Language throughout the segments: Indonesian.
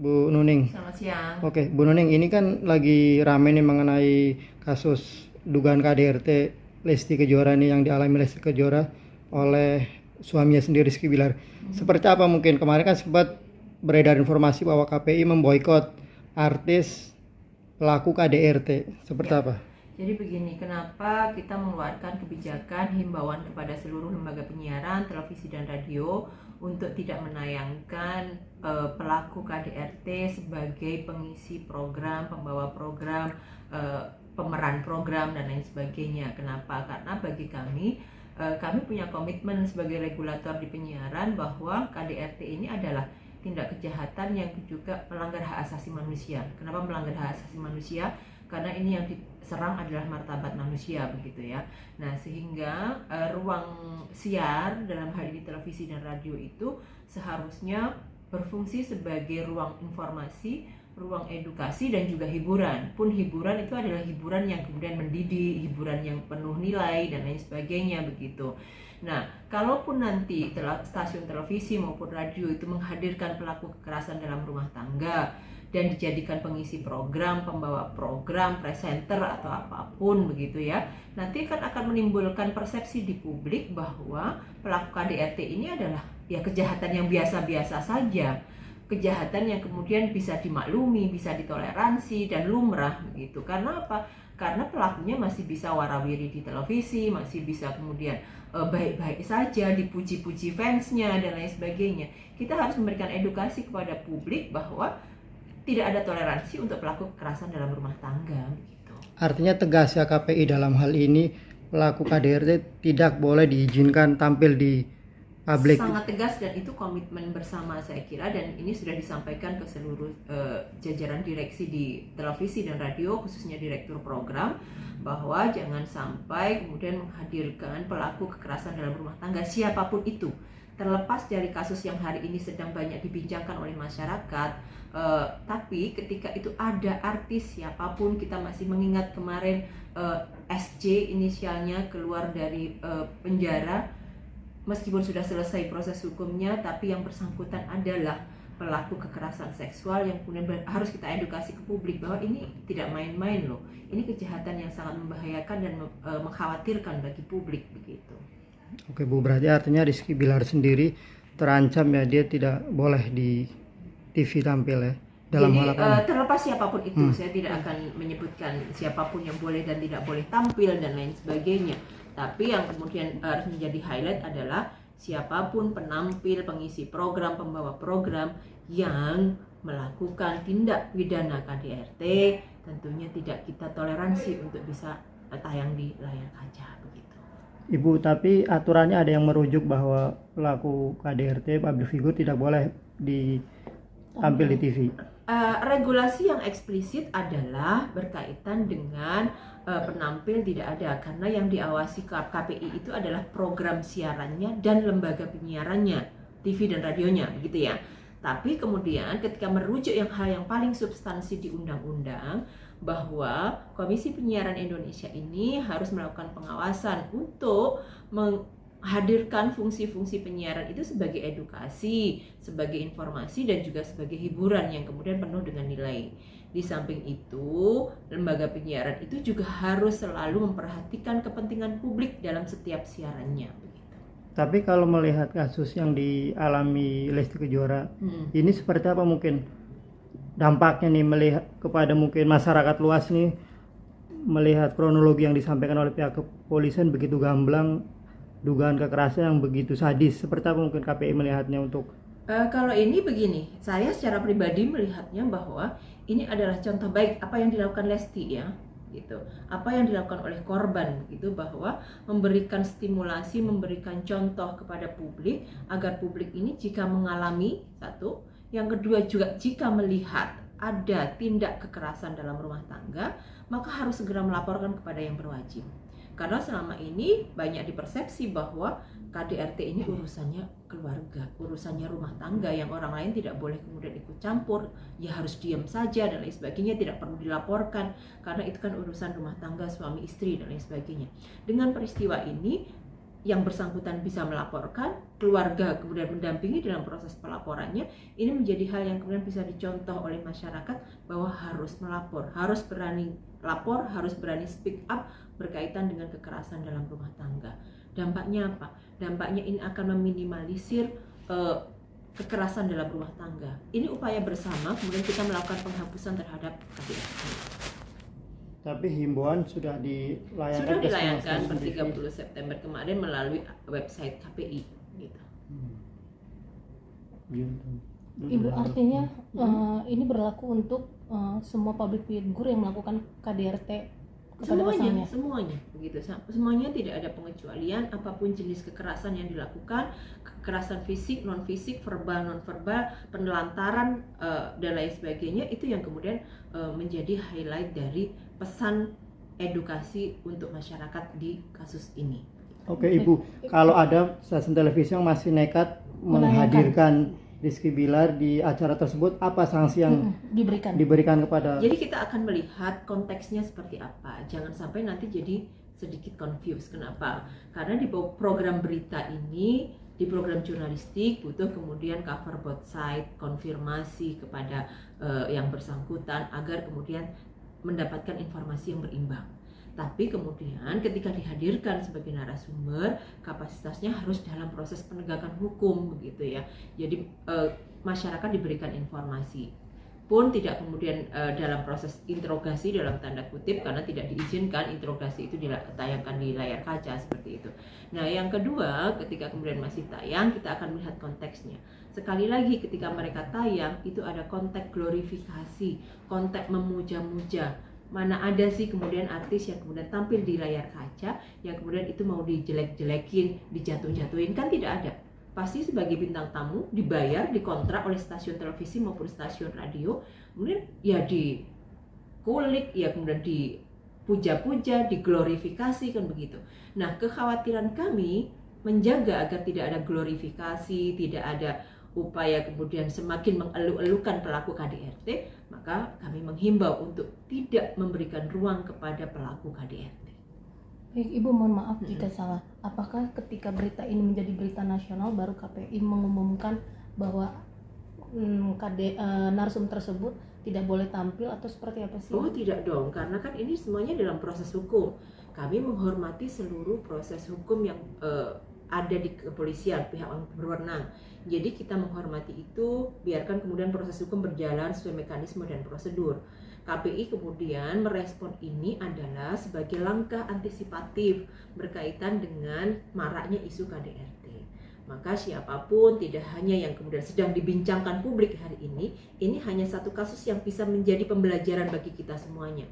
Bu Nuning. Selamat siang. Oke, Bu Nuning, ini kan lagi rame nih mengenai kasus dugaan KDRT Lesti Kejora nih yang dialami Lesti Kejora oleh suaminya sendiri Rizky Bilar. Seperti apa mungkin kemarin kan sempat beredar informasi bahwa KPI memboikot artis pelaku KDRT. Seperti Ya. apa? Jadi begini, kenapa kita mengeluarkan kebijakan himbauan kepada seluruh lembaga penyiaran, televisi dan radio untuk tidak menayangkan pelaku KDRT sebagai pengisi program, pembawa program, pemeran program dan lain sebagainya. Kenapa? Karena bagi kami punya komitmen sebagai regulator di penyiaran bahwa KDRT ini adalah tindak kejahatan yang juga melanggar hak asasi manusia. Kenapa melanggar hak asasi manusia? Karena ini yang diserang adalah martabat manusia, begitu ya. Nah, sehingga ruang siar dalam hal ini televisi dan radio itu seharusnya berfungsi sebagai ruang informasi, ruang edukasi dan juga hiburan. Pun hiburan itu adalah hiburan yang kemudian mendidik, hiburan yang penuh nilai dan lain sebagainya, begitu. Nah, kalaupun nanti stasiun televisi maupun radio itu menghadirkan pelaku kekerasan dalam rumah tangga dan dijadikan pengisi program, pembawa program, presenter atau apapun begitu ya, nanti kan akan menimbulkan persepsi di publik bahwa pelaku KDRT ini adalah ya kejahatan yang biasa-biasa saja, kejahatan yang kemudian bisa dimaklumi, bisa ditoleransi dan lumrah begitu. Karena apa? Karena pelakunya masih bisa warawiri di televisi, masih bisa kemudian baik-baik saja, dipuji-puji fansnya dan lain sebagainya. Kita harus memberikan edukasi kepada publik bahwa tidak ada toleransi untuk pelaku kekerasan dalam rumah tangga gitu. Artinya tegas ya KPI dalam hal ini, pelaku KDRT tidak boleh diizinkan tampil di publik. Sangat tegas, dan itu komitmen bersama saya kira, dan ini sudah disampaikan ke seluruh jajaran direksi di televisi dan radio, khususnya direktur program, bahwa jangan sampai kemudian menghadirkan pelaku kekerasan dalam rumah tangga siapapun itu. Terlepas dari kasus yang hari ini sedang banyak dibincangkan oleh masyarakat, tapi ketika itu ada artis siapapun, kita masih mengingat kemarin SJ inisialnya keluar dari penjara, meskipun sudah selesai proses hukumnya, tapi yang bersangkutan adalah pelaku kekerasan seksual yang kemudian harus kita edukasi ke publik bahwa ini tidak main-main loh, ini kejahatan yang sangat membahayakan dan mengkhawatirkan bagi publik begitu. Oke Bu, berarti artinya Rizky Bilar sendiri terancam ya, dia tidak boleh di TV tampil ya dalam Jadi hal apa? terlepas siapapun itu, saya tidak akan menyebutkan siapapun yang boleh dan tidak boleh tampil dan lain sebagainya. Tapi yang kemudian harus menjadi highlight adalah siapapun penampil, pengisi program, pembawa program yang melakukan tindak pidana KDRT, tentunya tidak kita toleransi untuk bisa tayang di layar kaca begitu. Ibu, tapi aturannya ada yang merujuk bahwa pelaku KDRT public figure tidak boleh tampil di TV. Regulasi yang eksplisit adalah berkaitan dengan penampil tidak ada, karena yang diawasi KPI itu adalah program siarannya dan lembaga penyiarannya, TV dan radionya, begitu ya. Tapi kemudian ketika merujuk hal yang paling substansi di undang-undang, bahwa Komisi Penyiaran Indonesia ini harus melakukan pengawasan untuk menghadirkan fungsi-fungsi penyiaran itu sebagai edukasi, sebagai informasi dan juga sebagai hiburan yang kemudian penuh dengan nilai. Di samping itu, lembaga penyiaran itu juga harus selalu memperhatikan kepentingan publik dalam setiap siarannya. Tapi kalau melihat kasus yang dialami Lesti Kejora, ini seperti apa mungkin dampaknya nih melihat kepada mungkin masyarakat luas nih, melihat kronologi yang disampaikan oleh pihak kepolisian begitu gamblang, dugaan kekerasan yang begitu sadis, seperti apa mungkin KPI melihatnya untuk kalau ini begini, saya secara pribadi melihatnya bahwa ini adalah contoh baik apa yang dilakukan Lesti ya, gitu. Apa yang dilakukan oleh korban gitu, bahwa memberikan stimulasi, memberikan contoh kepada publik agar publik ini jika mengalami satu, yang kedua juga jika melihat ada tindak kekerasan dalam rumah tangga, maka harus segera melaporkan kepada yang berwajib. Karena selama ini banyak dipersepsi bahwa KDRT ini urusannya keluarga, urusannya rumah tangga, yang orang lain tidak boleh kemudian ikut campur, ya harus diam saja dan lain sebagainya, tidak perlu dilaporkan karena itu kan urusan rumah tangga suami istri dan lain sebagainya. Dengan peristiwa ini yang bersangkutan bisa melaporkan, keluarga kemudian mendampingi dalam proses pelaporannya, ini menjadi hal yang kemudian bisa dicontoh oleh masyarakat bahwa harus melapor, harus berani lapor, harus berani speak up berkaitan dengan kekerasan dalam rumah tangga. Dampaknya apa? Dampaknya ini akan meminimalisir kekerasan dalam rumah tangga. Ini upaya bersama, kemudian kita melakukan penghapusan terhadap KDRT. Tapi himbauan sudah dilayangkan Sudah dilayangkan per 30 September kemarin melalui website KPI gitu. Ibu, artinya ini berlaku untuk semua public figure yang melakukan KDRT kepada pasangannya. Semuanya begitu. Semuanya tidak ada pengecualian, apapun jenis kekerasan yang dilakukan, kekerasan fisik, non fisik, verbal, non verbal, penelantaran dan lain sebagainya, itu yang kemudian menjadi highlight dari pesan edukasi untuk masyarakat di kasus ini. Oke Ibu, kalau ada stasiun televisi yang masih nekat menghadirkan Rizky Bilar di acara tersebut, apa sanksi yang diberikan kepada? Jadi kita akan melihat konteksnya seperti apa. Jangan sampai nanti jadi sedikit confused. Kenapa? Karena di program berita ini, di program jurnalistik butuh kemudian cover both side, konfirmasi kepada yang bersangkutan agar kemudian mendapatkan informasi yang berimbang. Tapi kemudian ketika dihadirkan sebagai narasumber, kapasitasnya harus dalam proses penegakan hukum begitu ya. Jadi masyarakat diberikan informasi pun tidak kemudian dalam proses interogasi dalam tanda kutip, karena tidak diizinkan interogasi itu ditayangkan di layar kaca seperti itu. Nah yang kedua, ketika kemudian masih tayang, kita akan melihat konteksnya. Sekali lagi ketika mereka tayang itu ada konteks glorifikasi, konteks memuja-muja. Mana ada sih kemudian artis yang kemudian tampil di layar kaca yang kemudian itu mau dijelek-jelekin, dijatuh-jatuhin, kan tidak ada. Pasti sebagai bintang tamu dibayar, dikontrak oleh stasiun televisi maupun stasiun radio, kemudian ya dikulik, ya kemudian dipuja-puja, diglorifikasi, kan begitu. Nah kekhawatiran kami menjaga agar tidak ada glorifikasi, tidak ada upaya kemudian semakin mengeluh-elukan pelaku KDRT, maka kami menghimbau untuk tidak memberikan ruang kepada pelaku KDRT. Baik Ibu, mohon maaf jika salah. Apakah ketika berita ini menjadi berita nasional baru KPI mengumumkan bahwa narsum tersebut tidak boleh tampil atau seperti apa sih? Oh tidak dong, karena kan ini semuanya dalam proses hukum. Kami menghormati seluruh proses hukum yang ada di kepolisian, pihak yang berwenang. Jadi kita menghormati itu, biarkan kemudian proses hukum berjalan sesuai mekanisme dan prosedur. KPI kemudian merespon ini adalah sebagai langkah antisipatif berkaitan dengan maraknya isu KDRT. Maka siapapun, tidak hanya yang kemudian sedang dibincangkan publik hari ini hanya satu kasus yang bisa menjadi pembelajaran bagi kita semuanya.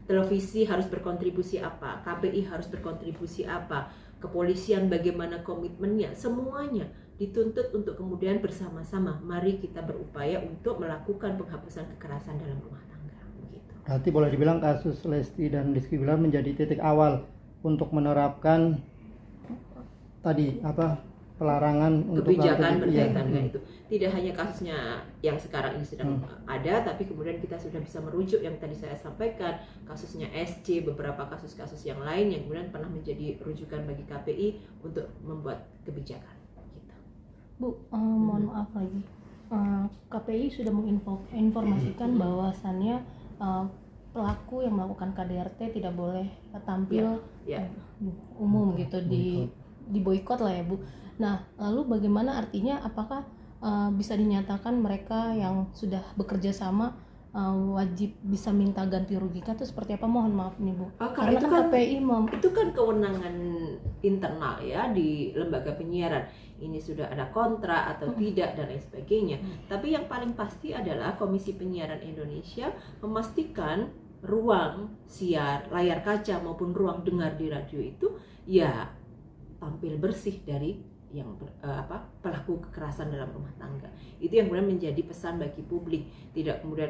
Televisi harus berkontribusi apa, KPI harus berkontribusi apa, kepolisian bagaimana komitmennya, semuanya dituntut untuk kemudian bersama-sama mari kita berupaya untuk melakukan penghapusan kekerasan dalam rumah tangga. Begitu. Berarti boleh dibilang kasus Lesti dan Rizky Bilar menjadi titik awal untuk menerapkan tadi pelarangan kebijakan berkaitan dengan itu. Tidak hanya kasusnya yang sekarang ini sedang ada, tapi kemudian kita sudah bisa merujuk yang tadi saya sampaikan, kasusnya SC, beberapa kasus-kasus yang lain yang kemudian pernah menjadi rujukan bagi KPI untuk membuat kebijakan. Gitu. Bu, mohon maaf lagi. KPI sudah menginformasikan bahwasannya pelaku yang melakukan KDRT tidak boleh tampil umum gitu, di boikot lah ya Bu. Nah, lalu bagaimana artinya, apakah bisa dinyatakan mereka yang sudah bekerja sama wajib bisa minta ganti rugi atau seperti apa? Mohon maaf nih Bu. Karena itu kan KPI itu kan kewenangan internal ya di lembaga penyiaran. Ini sudah ada kontrak atau tidak dan lain sebagainya. Tapi yang paling pasti adalah Komisi Penyiaran Indonesia memastikan ruang siar layar kaca maupun ruang dengar di radio itu ya tampil bersih dari yang pelaku kekerasan dalam rumah tangga. Itu yang kemudian menjadi pesan bagi publik. Tidak kemudian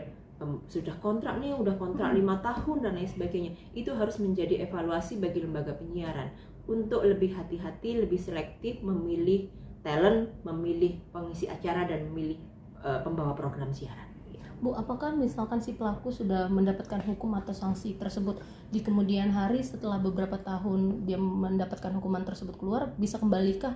sudah kontrak nih, udah kontrak 5 tahun dan lain sebagainya. Itu harus menjadi evaluasi bagi lembaga penyiaran untuk lebih hati-hati, lebih selektif memilih talent, memilih pengisi acara dan memilih pembawa program siaran. Bu, apakah misalkan si pelaku sudah mendapatkan hukum atau sanksi tersebut di kemudian hari setelah beberapa tahun dia mendapatkan hukuman tersebut keluar, bisa kembalikah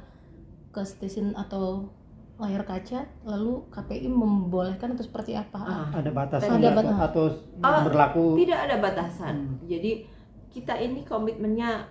ke stasiun atau layar kaca, lalu KPI membolehkan atau seperti apa? Ada batasan Ada nggak? batas. Atau berlaku Tidak ada batasan. Jadi kita ini komitmennya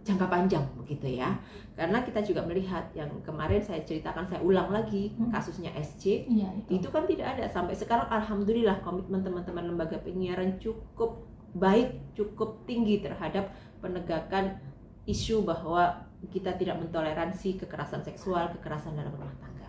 jangka panjang begitu ya. Karena kita juga melihat yang kemarin saya ceritakan, saya ulang lagi kasusnya SC. Iya, Itu kan tidak ada sampai sekarang. Alhamdulillah komitmen teman-teman lembaga penyiaran cukup baik, cukup tinggi terhadap penegakan isu bahwa kita tidak mentoleransi kekerasan seksual, kekerasan dalam rumah tangga.